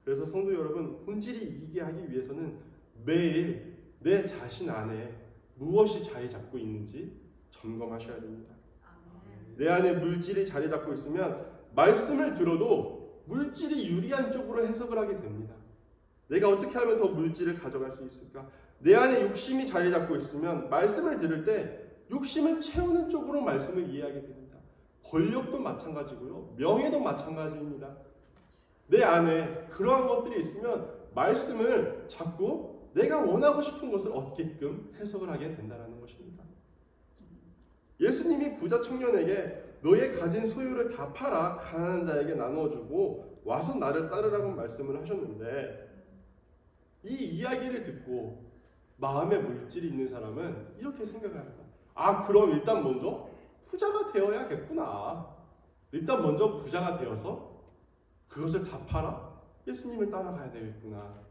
그래서 성도 여러분, 본질이 이기게 하기 위해서는 매일 내 자신 안에 무엇이 자리 잡고 있는지 점검하셔야 됩니다. 내 안에 물질이 자리 잡고 있으면 말씀을 들어도 물질이 유리한 쪽으로 해석을 하게 됩니다. 내가 어떻게 하면 더 물질을 가져갈 수 있을까? 내 안에 욕심이 자리 잡고 있으면 말씀을 들을 때 욕심을 채우는 쪽으로 말씀을 이해하게 됩니다. 권력도 마찬가지고요. 명예도 마찬가지입니다. 내 안에 그러한 것들이 있으면 말씀을 자꾸 내가 원하고 싶은 것을 얻게끔 해석을 하게 된다는 것입니다. 예수님이 부자 청년에게 너의 가진 소유를 다 팔아 가난한 자에게 나누어주고 와서 나를 따르라고 말씀을 하셨는데, 이 이야기를 듣고 마음에 물질이 있는 사람은 이렇게 생각을 합니다. 아, 그럼 일단 먼저 부자가 되어야겠구나. 일단 먼저 부자가 되어서 그것을 다 팔아 예수님을 따라가야 되겠구나.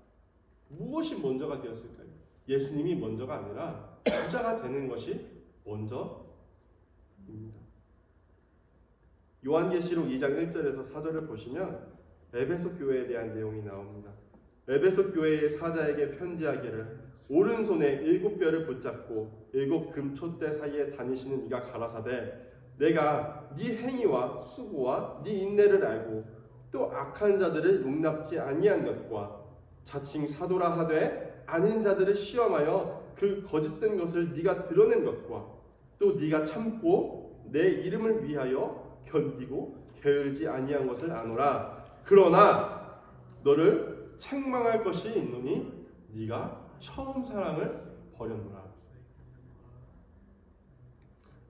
무엇이 먼저가 되었을까요? 예수님이 먼저가 아니라 부자가 되는 것이 먼저입니다. 요한계시록 2장 1절에서 4절을 보시면 에베소 교회에 대한 내용이 나옵니다. 에베소 교회의 사자에게 편지하기를 오른손에 7뼈를 붙잡고 7 금촛대 사이에 다니시는 이가 가라사대 내가 네 행위와 수고와 네 인내를 알고 또 악한 자들을 용납지 아니한 것과 자칭 사도라 하되 아닌 자들을 시험하여 그 거짓된 것을 네가 드러낸 것과 또 네가 참고 내 이름을 위하여 견디고 게으르지 아니한 것을 아노라. 그러나 너를 책망할 것이 있노니 네가 처음 사랑을 버렸노라.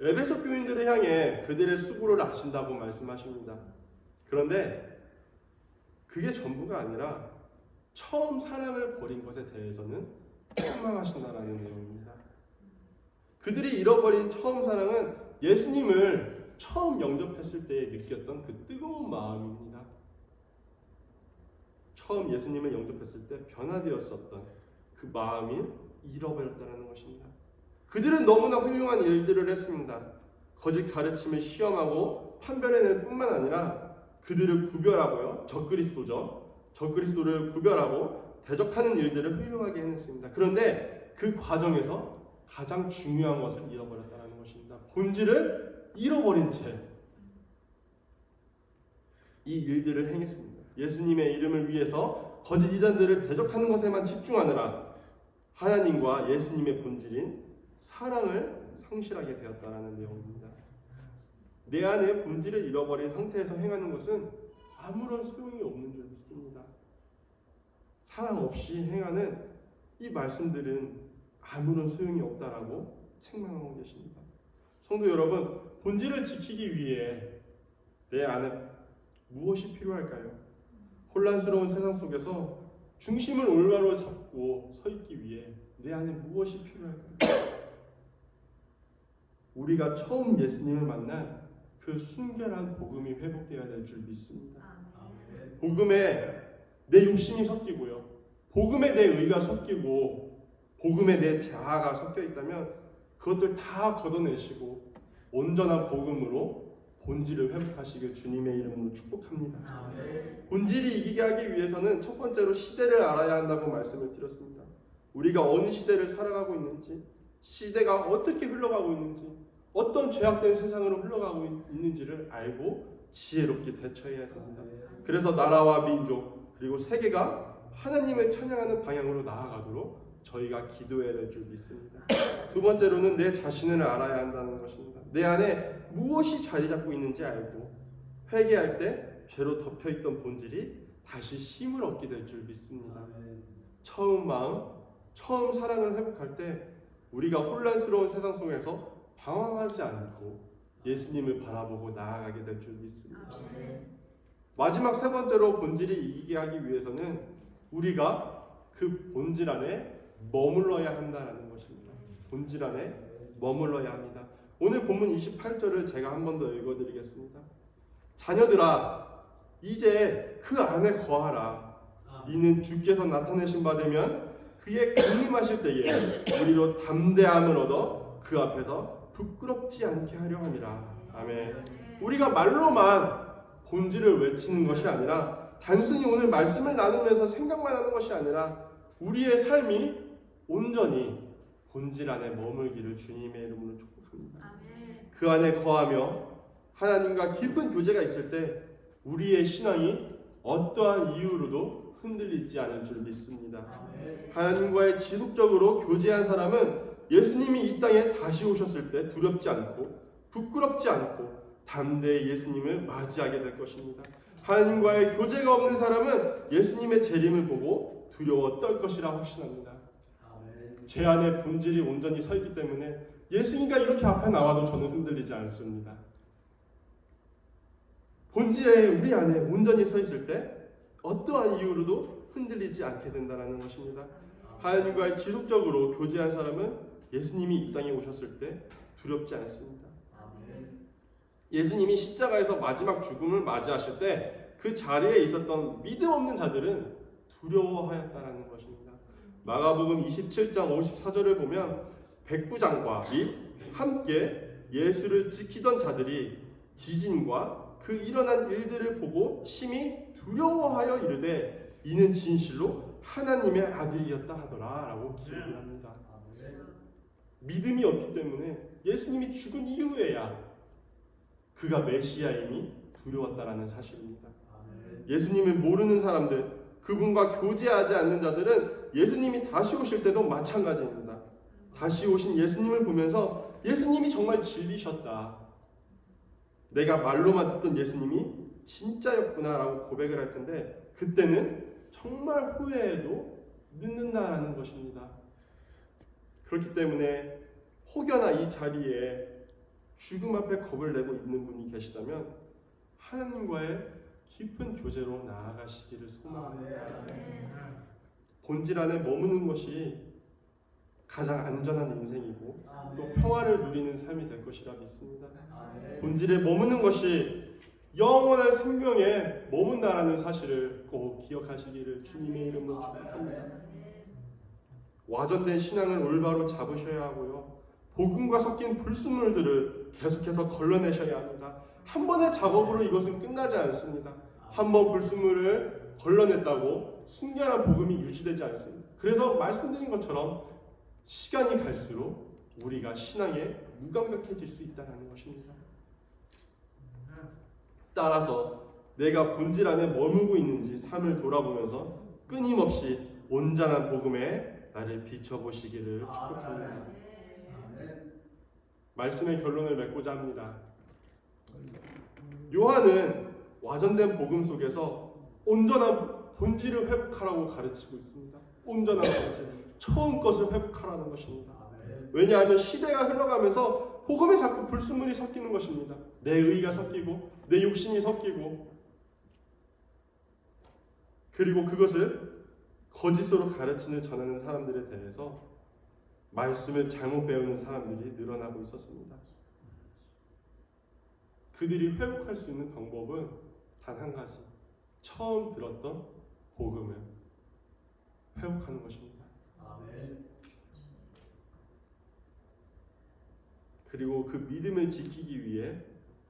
에베소 교인들을 향해 그들의 수고를 아신다고 말씀하십니다. 그런데 그게 전부가 아니라 처음 사랑을 버린 것에 대해서는 책망하신다라는 내용입니다. 그들이 잃어버린 처음 사랑은 예수님을 처음 영접했을 때 느꼈던 그 뜨거운 마음입니다. 처음 예수님을 영접했을 때 변화되었었던 그 마음이 잃어버렸다는 것입니다. 그들은 너무나 훌륭한 일들을 했습니다. 거짓 가르침을 시험하고 판별해낼 뿐만 아니라 그들을 구별하고요. 적그리스도를 구별하고 대적하는 일들을 훌륭하게 해냈습니다. 그런데 그 과정에서 가장 중요한 것을 잃어버렸다는 것입니다. 본질을 잃어버린 채 이 일들을 행했습니다. 예수님의 이름을 위해서 거짓 이단들을 대적하는 것에만 집중하느라 하나님과 예수님의 본질인 사랑을 상실하게 되었다는 내용입니다. 내 안에 본질을 잃어버린 상태에서 행하는 것은 아무런 소용이 없는 줄 믿습니다. 사랑 없이 행하는 이 말씀들은 아무런 소용이 없다라고 책망하고 계십니다. 성도 여러분, 본질을 지키기 위해 내 안에 무엇이 필요할까요? 혼란스러운 세상 속에서 중심을 올바로 잡고 서 있기 위해 내 안에 무엇이 필요할까요? 우리가 처음 예수님을 만난 그 순결한 복음이 회복되어야 될 줄 믿습니다. 복음에 내 욕심이 섞이고요, 복음에 내 의가 섞이고 복음에 내 자아가 섞여 있다면 그것들 다 걷어내시고 온전한 복음으로 본질을 회복하시길 주님의 이름으로 축복합니다. 본질이 이기게 하기 위해서는 첫 번째로 시대를 알아야 한다고 말씀을 드렸습니다. 우리가 어느 시대를 살아가고 있는지, 시대가 어떻게 흘러가고 있는지, 어떤 죄악된 세상으로 흘러가고 있는지를 알고 지혜롭게 대처해야 됩니다. 그래서 나라와 민족 그리고 세계가 하나님을 찬양하는 방향으로 나아가도록 저희가 기도해야 될 줄 믿습니다. 두 번째로는 내 자신을 알아야 한다는 것입니다. 내 안에 무엇이 자리 잡고 있는지 알고 회개할 때 죄로 덮여있던 본질이 다시 힘을 얻게 될 줄 믿습니다. 처음 마음, 처음 사랑을 회복할 때 우리가 혼란스러운 세상 속에서 방황하지 않고 예수님을 바라보고 나아가게 될 줄 믿습니다. 마지막 세 번째로 본질이 이기게 하기 위해서는 우리가 그 본질 안에 머물러야 한다는 것입니다. 본질 안에 머물러야 합니다. 오늘 본문 28절을 제가 한 번 더 읽어드리겠습니다. 자녀들아, 이제 그 안에 거하라. 이는 주께서 나타내신 바 되면 그의 강림하실 때에 우리로 담대함을 얻어 그 앞에서 부끄럽지 않게 하려 함이라. 아멘. 우리가 말로만 본질을 외치는 것이 아니라 단순히 오늘 말씀을 나누면서 생각만 하는 것이 아니라 우리의 삶이 온전히 본질 안에 머물기를 주님의 이름으로 축복합니다. 그 안에 거하며 하나님과 깊은 교제가 있을 때 우리의 신앙이 어떠한 이유로도 흔들리지 않을 줄 믿습니다. 하나님과의 지속적으로 교제한 사람은 예수님이 이 땅에 다시 오셨을 때 두렵지 않고 부끄럽지 않고 담대히 예수님을 맞이하게 될 것입니다. 하나님과의 교제가 없는 사람은 예수님의 재림을 보고 두려워 떨 것이라 확신합니다. 제 안에 본질이 온전히 서 있기 때문에 예수님과 이렇게 앞에 나와도 저는 흔들리지 않습니다. 본질에 우리 안에 온전히 서 있을 때 어떠한 이유로도 흔들리지 않게 된다는 것입니다. 하나님과의 지속적으로 교제한 사람은 예수님이 이 땅에 오셨을 때 두렵지 않습니다. 예수님이 십자가에서 마지막 죽음을 맞이하실 때 그 자리에 있었던 믿음 없는 자들은 두려워하였다라는 것입니다. 마가복음 27장 54절을 보면 백부장과 및 함께 예수를 지키던 자들이 지진과 그 일어난 일들을 보고 심히 두려워하여 이르되 이는 진실로 하나님의 아들이었다 하더라 라고 기록을 합니다. 믿음이 없기 때문에 예수님이 죽은 이후에야 그가 메시아임이 두려웠다라는 사실입니다. 예수님을 모르는 사람들, 그분과 교제하지 않는 자들은 예수님이 다시 오실 때도 마찬가지입니다. 다시 오신 예수님을 보면서 예수님이 정말 진리셨다, 내가 말로만 듣던 예수님이 진짜였구나 라고 고백을 할 텐데 그때는 정말 후회해도 늦는다라는 것입니다. 그렇기 때문에 혹여나 이 자리에 죽음 앞에 겁을 내고 있는 분이 계시다면 하나님과의 깊은 교제로 나아가시기를 소망합니다. 본질 안에 머무는 것이 가장 안전한 인생이고 또 평화를 누리는 삶이 될 것이라 믿습니다. 본질에 머무는 것이 영원한 생명에 머문다라는 사실을 꼭 기억하시기를 주님의 이름으로 축복합니다. 와전된 신앙을 올바로 잡으셔야 하고요. 복음과 섞인 불순물들을 계속해서 걸러내셔야 합니다. 한 번의 작업으로 이것은 끝나지 않습니다. 한 번 불순물을 걸러냈다고 순결한 복음이 유지되지 않습니다. 그래서 말씀드린 것처럼 시간이 갈수록 우리가 신앙에 무감각해질 수 있다는 것입니다. 따라서 내가 본질 안에 머물고 있는지 삶을 돌아보면서 끊임없이 온전한 복음에 나를 비춰보시기를 축복합니다. 말씀의 결론을 맺고자 합니다. 요한은 와전된 복음 속에서 온전한 본질을 회복하라고 가르치고 있습니다. 온전한 본질, 처음 것을 회복하라는 것입니다. 왜냐하면 시대가 흘러가면서 복음에 자꾸 불순물이 섞이는 것입니다. 내 의가 섞이고 내 욕심이 섞이고 그리고 그것을 거짓으로 가르치는 전하는 사람들에 대해서 말씀을 잘못 배우는 사람들이 늘어나고 있었습니다. 그들이 회복할 수 있는 방법은 단 한 가지, 처음 들었던 복음을 회복하는 것입니다. 그리고 그 믿음을 지키기 위해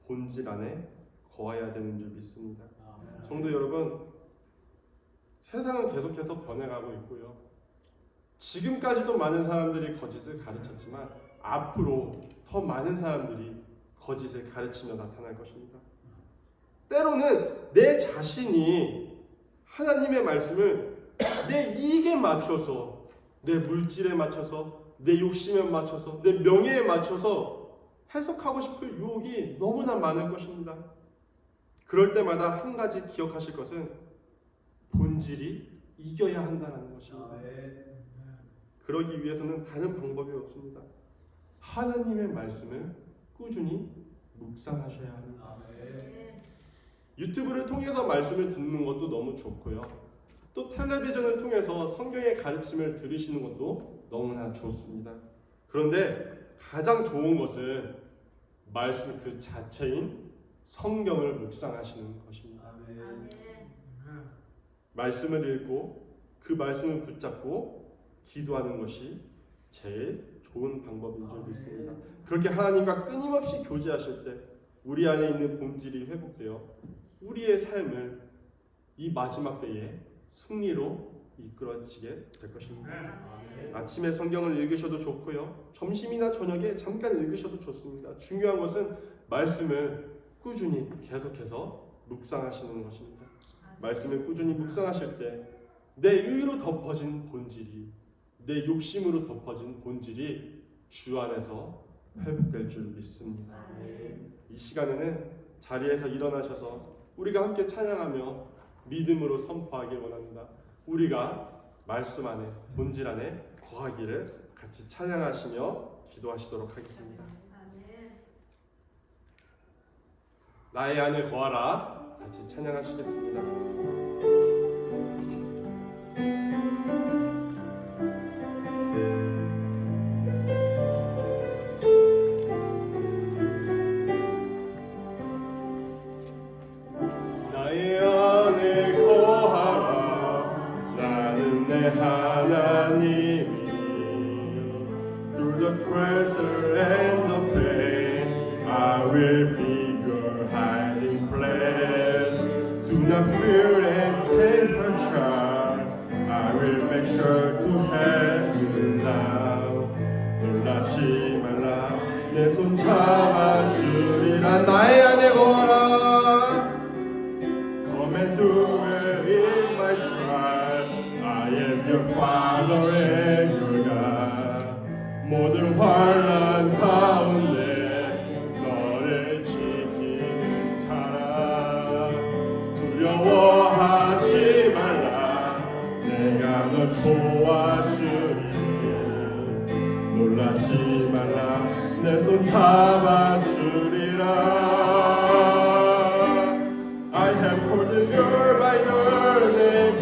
본질 안에 거해야 되는 줄 믿습니다. 성도 여러분, 세상은 계속해서 변해가고 있고요. 지금까지도 많은 사람들이 거짓을 가르쳤지만 앞으로 더 많은 사람들이 거짓을 가르치며 나타날 것입니다. 때로는 내 자신이 하나님의 말씀을 내 이익에 맞춰서, 내 물질에 맞춰서, 내 욕심에 맞춰서, 내 명예에 맞춰서 해석하고 싶을 유혹이 너무나 많을 것입니다. 그럴 때마다 한 가지 기억하실 것은 본질이 이겨야 한다는 것입니다. 그러기 위해서는 다른 방법이 없습니다. 하나님의 말씀을 꾸준히 묵상하셔야 합니다. 유튜브를 통해서 말씀을 듣는 것도 너무 좋고요. 또 텔레비전을 통해서 성경의 가르침을 들으시는 것도 너무나 좋습니다. 그런데 가장 좋은 것은 말씀 그 자체인 성경을 묵상하시는 것입니다. 말씀을 읽고 그 말씀을 붙잡고 기도하는 것이 제일 좋은 방법인 줄 믿습니다. 그렇게 하나님과 끊임없이 교제하실 때 우리 안에 있는 본질이 회복되어 우리의 삶을 이 마지막 때에 승리로 이끌어지게 될 것입니다. 아침에 성경을 읽으셔도 좋고요. 점심이나 저녁에 잠깐 읽으셔도 좋습니다. 중요한 것은 말씀을 꾸준히 계속해서 묵상하시는 것입니다. 말씀을 꾸준히 묵상하실 때 내 의로 덮어진 본질이, 내 욕심으로 덮어진 본질이 주 안에서 회복될 줄 믿습니다. 이 시간에는 자리에서 일어나셔서 우리가 함께 찬양하며 믿음으로 선포하길 원합니다. 우리가 말씀 안에, 본질 안에 거하기를 같이 찬양하시며 기도하시도록 하겠습니다. 나의 안에 거하라. 같이 찬양하시겠습니다. 나의 안에 거하라. 나는 내 하나님이 Through the pressure and the pain I will be your hiding place. Do not fear and take a charge. I will make sure to help you now. 놀라지 말라. 내 손 잡아주리라. 나의 안에 거하라. Come and dwell in my shrine. I am your Father and your God. 모든 환난 가운데 너를 지키는 자라. 두려워하지 말라. 내가 널 도와주리. 놀라지 말라. 내 손 잡아주리라. I have called you by your name.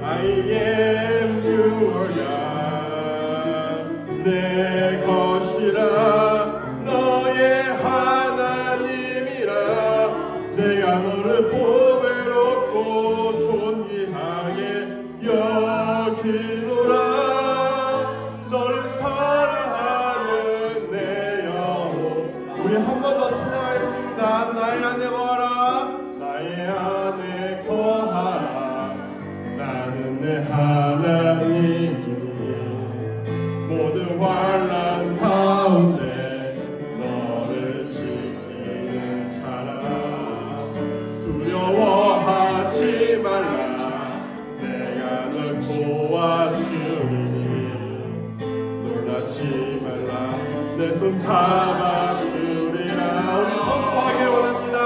I am your God. 내 것이라. 너의 하나님이라. 내가 너를 보배롭고 존귀하게 여기노라. 너를 사랑하는 내 영혼. 우리 한 번 더 찬양하겠습니다. 나의 안에 거하라. 나의 안에 거하라. 나는 내 하나님이니 모든 환난 가운데 너를 지키는 자라. 두려워하지 말라. 내가 널 도와주리니. 놀라지 말라. 내 손 잡아주리라. 우리 선포하길 원합니다.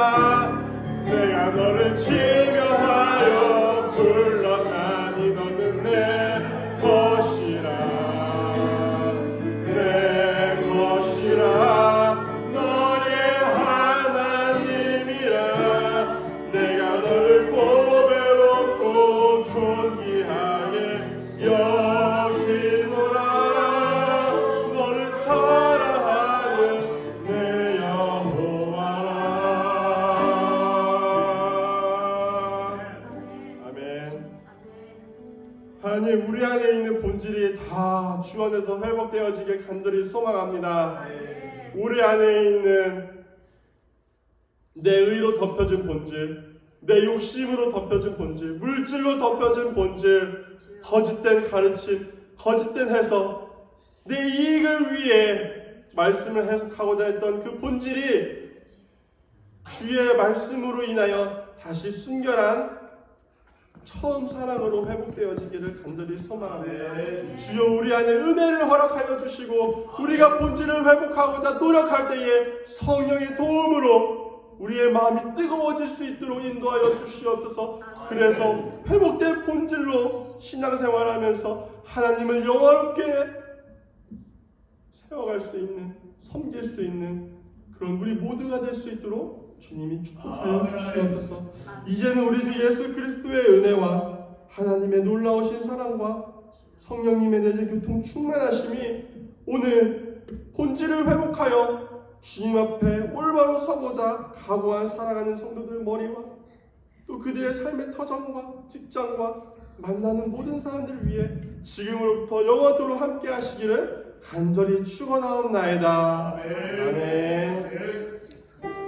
내가 너를 지명하여 불렀나니 너는 내 것이라. 내 것이라. 너의 하나님이라. 내가 너를 보배롭고 존귀하게 여기노라. 너를 사랑하는 내 여호와라. 아멘. 하나님, 우리 안에 있는 본질이 다 주 안에서 회복되어지길 간절히 소망합니다. 우리 안에 있는 내 의로 덮여진 본질, 내 욕심으로 덮여진 본질, 물질로 덮여진 본질, 거짓된 가르침, 거짓된 해석, 내 이익을 위해 말씀을 해석하고자 했던 그 본질이 주의 말씀으로 인하여 다시 순결한 처음 사랑으로 회복되어지기를 간절히 소망합니다. 주여, 우리 안에 은혜를 허락하여 주시고 우리가 본질을 회복하고자 노력할 때에 성령의 도움으로 우리의 마음이 뜨거워질 수 있도록 인도하여 주시옵소서. 그래서 회복된 본질로 신앙생활하면서 하나님을 영화롭게 세워갈 수 있는, 섬길 수 있는 그런 우리 모두가 될 수 있도록 주님이 축복하여 주시옵소서. 이제는 우리 주 예수 그리스도의 은혜와 하나님의 놀라우신 사랑과 성령님의 내재 교통 충만하심이 오늘 본질을 회복하여 주님 앞에 올바로 서고자 각오한 사랑하는 성도들 머리와 또 그들의 삶의 터전과 직장과 만나는 모든 사람들을 위해 지금으로부터 영원토록 함께 하시기를 간절히 축원하옵나이다. 아멘.